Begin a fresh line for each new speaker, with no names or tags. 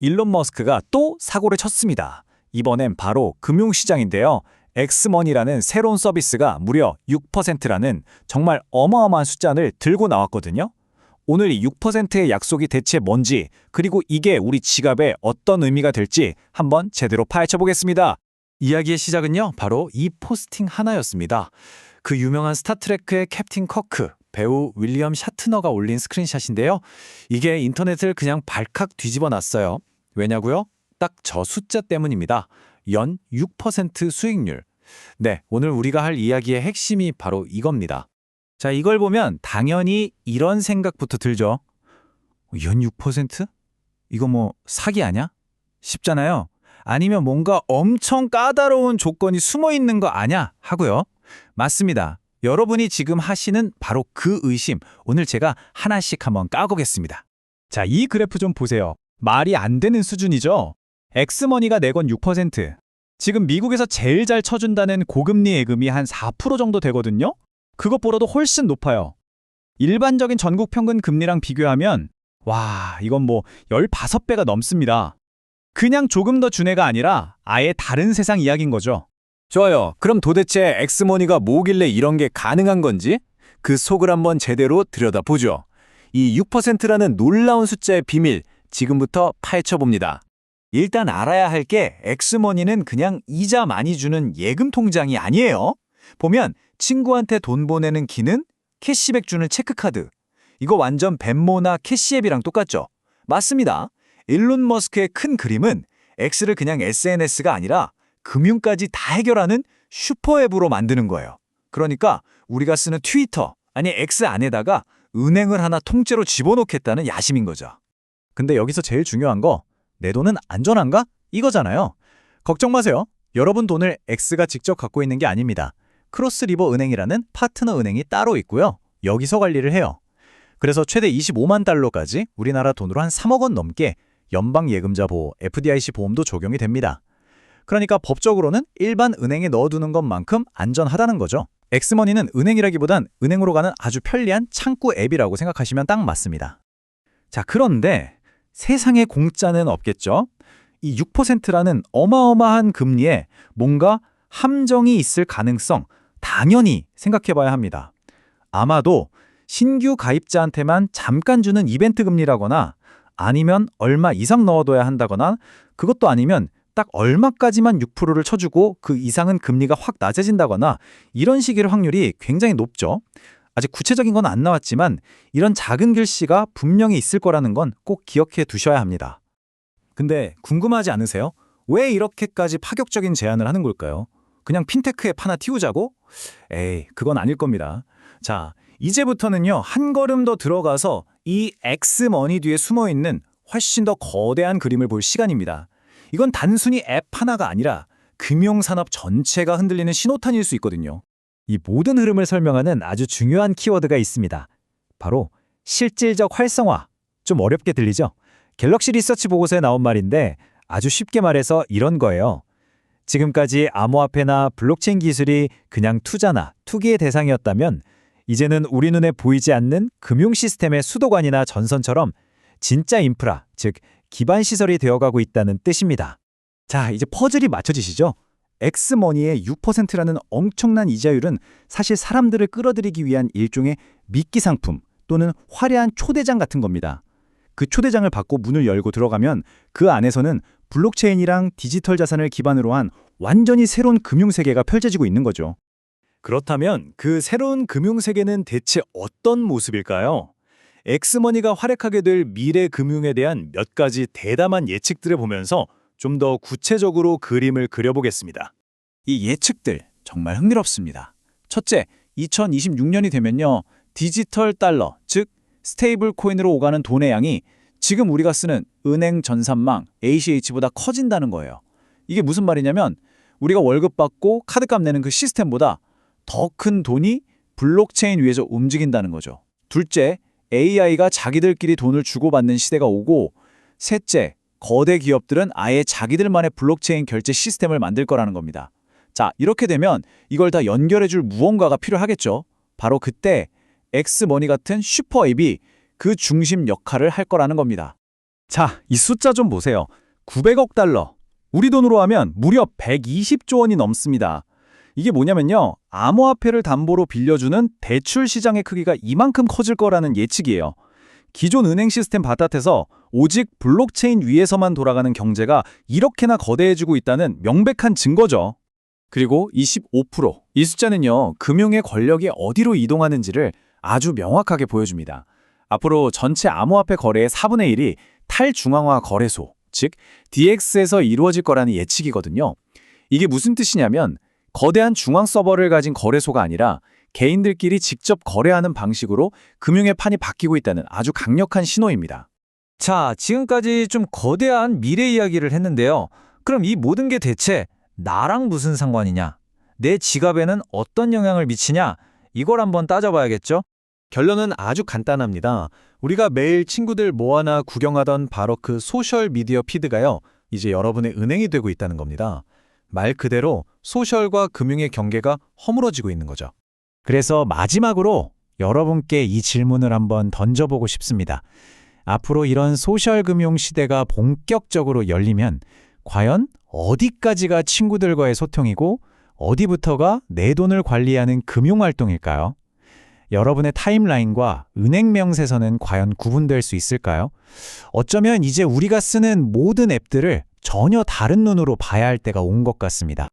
일론 머스크가 또 사고를 쳤습니다. 이번엔 바로 금융시장인데요. 엑스머니라는 새로운 서비스가 무려 6%라는 정말 어마어마한 숫자를 들고 나왔거든요. 오늘 이 6%의 약속이 대체 뭔지, 그리고 이게 우리 지갑에 어떤 의미가 될지 한번 제대로 파헤쳐 보겠습니다. 이야기의 시작은요, 바로 이 포스팅 하나였습니다. 그 유명한 스타트레크의 캡틴 커크, 배우 윌리엄 샤트너가 올린 스크린샷인데요. 이게 인터넷을 그냥 발칵 뒤집어 놨어요. 왜냐고요? 딱 저 숫자 때문입니다. 연 6% 수익률. 네, 오늘 우리가 할 이야기의 핵심이 바로 이겁니다. 자, 이걸 보면 당연히 이런 생각부터 들죠. 연 6%? 이거 뭐 사기 아냐? 싶잖아요. 아니면 뭔가 엄청 까다로운 조건이 숨어 있는 거 아냐? 하고요. 맞습니다. 여러분이 지금 하시는 바로 그 의심, 오늘 제가 하나씩 한번 까보겠습니다. 자, 이 그래프 좀 보세요. 말이 안 되는 수준이죠? 엑스머니가 내건 6%. 지금 미국에서 제일 잘 쳐준다는 고금리 예금이 한 4% 정도 되거든요? 그것보다도 훨씬 높아요. 일반적인 전국 평균 금리랑 비교하면 와, 이건 뭐 15배가 넘습니다. 그냥 조금 더 준 애가 아니라 아예 다른 세상 이야기인 거죠. 좋아요. 그럼 도대체 엑스머니가 뭐길래 이런 게 가능한 건지 그 속을 한번 제대로 들여다보죠. 이 6%라는 놀라운 숫자의 비밀, 지금부터 파헤쳐봅니다. 일단 알아야 할 게 엑스머니는 그냥 이자 많이 주는 예금 통장이 아니에요. 보면 친구한테 돈 보내는 기능, 캐시백 주는 체크카드. 이거 완전 벤모나 캐시앱이랑 똑같죠? 맞습니다. 일론 머스크의 큰 그림은 X를 그냥 SNS가 아니라 금융까지 다 해결하는 슈퍼앱으로 만드는 거예요. 그러니까 우리가 쓰는 트위터, 아니 X 안에다가 은행을 하나 통째로 집어넣겠다는 야심인 거죠. 근데 여기서 제일 중요한 거, 내 돈은 안전한가? 이거잖아요. 걱정 마세요. 여러분 돈을 X가 직접 갖고 있는 게 아닙니다. 크로스리버 은행이라는 파트너 은행이 따로 있고요. 여기서 관리를 해요. 그래서 최대 25만 달러까지 우리나라 돈으로 한 3억 원 넘게 연방예금자 보호, FDIC 보험도 적용이 됩니다. 그러니까 법적으로는 일반 은행에 넣어두는 것만큼 안전하다는 거죠. 엑스머니는 은행이라기보단 은행으로 가는 아주 편리한 창구 앱이라고 생각하시면 딱 맞습니다. 자, 그런데 세상에 공짜는 없겠죠? 이 6%라는 어마어마한 금리에 뭔가 함정이 있을 가능성 당연히 생각해봐야 합니다. 아마도 신규 가입자한테만 잠깐 주는 이벤트 금리라거나 아니면 얼마 이상 넣어둬야 한다거나 그것도 아니면 딱 얼마까지만 6%를 쳐주고 그 이상은 금리가 확 낮아진다거나 이런 식일 확률이 굉장히 높죠. 아직 구체적인 건 안 나왔지만 이런 작은 글씨가 분명히 있을 거라는 건 꼭 기억해 두셔야 합니다. 근데 궁금하지 않으세요? 왜 이렇게까지 파격적인 제안을 하는 걸까요? 그냥 핀테크 앱 하나 띄우자고? 에이, 그건 아닐 겁니다. 자, 이제부터는요, 한 걸음 더 들어가서 이 엑스머니 뒤에 숨어있는 훨씬 더 거대한 그림을 볼 시간입니다. 이건 단순히 앱 하나가 아니라 금융산업 전체가 흔들리는 신호탄일 수 있거든요. 이 모든 흐름을 설명하는 아주 중요한 키워드가 있습니다. 바로 실질적 활성화. 좀 어렵게 들리죠? 갤럭시 리서치 보고서에 나온 말인데 아주 쉽게 말해서 이런 거예요. 지금까지 암호화폐나 블록체인 기술이 그냥 투자나 투기의 대상이었다면 이제는 우리 눈에 보이지 않는 금융 시스템의 수도관이나 전선처럼 진짜 인프라, 즉 기반 시설이 되어가고 있다는 뜻입니다. 자, 이제 퍼즐이 맞춰지시죠? 엑스머니의 6%라는 엄청난 이자율은 사실 사람들을 끌어들이기 위한 일종의 미끼 상품 또는 화려한 초대장 같은 겁니다. 그 초대장을 받고 문을 열고 들어가면 그 안에서는 블록체인이랑 디지털 자산을 기반으로 한 완전히 새로운 금융세계가 펼쳐지고 있는 거죠. 그렇다면 그 새로운 금융세계는 대체 어떤 모습일까요? 엑스머니가 활약하게 될 미래 금융에 대한 몇 가지 대담한 예측들을 보면서 좀 더 구체적으로 그림을 그려보겠습니다. 이 예측들 정말 흥미롭습니다. 첫째, 2026년이 되면요. 디지털 달러, 즉 스테이블 코인으로 오가는 돈의 양이 지금 우리가 쓰는 은행 전산망 ACH보다 커진다는 거예요. 이게 무슨 말이냐면 우리가 월급 받고 카드값 내는 그 시스템보다 더 큰 돈이 블록체인 위에서 움직인다는 거죠. 둘째, AI가 자기들끼리 돈을 주고받는 시대가 오고 셋째, 거대 기업들은 아예 자기들만의 블록체인 결제 시스템을 만들 거라는 겁니다. 자, 이렇게 되면 이걸 다 연결해줄 무언가가 필요하겠죠. 바로 그때 엑스머니 같은 슈퍼 앱이 그 중심 역할을 할 거라는 겁니다. 자, 이 숫자 좀 보세요. 900억 달러. 우리 돈으로 하면 무려 120조 원이 넘습니다. 이게 뭐냐면요. 암호화폐를 담보로 빌려주는 대출 시장의 크기가 이만큼 커질 거라는 예측이에요. 기존 은행 시스템 바깥에서 오직 블록체인 위에서만 돌아가는 경제가 이렇게나 거대해지고 있다는 명백한 증거죠. 그리고 25%. 이 숫자는요, 금융의 권력이 어디로 이동하는지를 아주 명확하게 보여줍니다. 앞으로 전체 암호화폐 거래의 4분의 1이 탈중앙화 거래소, 즉 DX에서 이루어질 거라는 예측이거든요. 이게 무슨 뜻이냐면 거대한 중앙 서버를 가진 거래소가 아니라 개인들끼리 직접 거래하는 방식으로 금융의 판이 바뀌고 있다는 아주 강력한 신호입니다.
자, 지금까지 좀 거대한 미래 이야기를 했는데요. 그럼 이 모든 게 대체 나랑 무슨 상관이냐? 내 지갑에는 어떤 영향을 미치냐? 이걸 한번 따져봐야겠죠?
결론은 아주 간단합니다. 우리가 매일 친구들 모아나 구경하던 바로 그 소셜 미디어 피드가요, 이제 여러분의 은행이 되고 있다는 겁니다. 말 그대로 소셜과 금융의 경계가 허물어지고 있는 거죠.
그래서 마지막으로 여러분께 이 질문을 한번 던져보고 싶습니다. 앞으로 이런 소셜 금융 시대가 본격적으로 열리면 과연 어디까지가 친구들과의 소통이고 어디부터가 내 돈을 관리하는 금융 활동일까요? 여러분의 타임라인과 은행 명세서는 과연 구분될 수 있을까요? 어쩌면 이제 우리가 쓰는 모든 앱들을 전혀 다른 눈으로 봐야 할 때가 온 것 같습니다.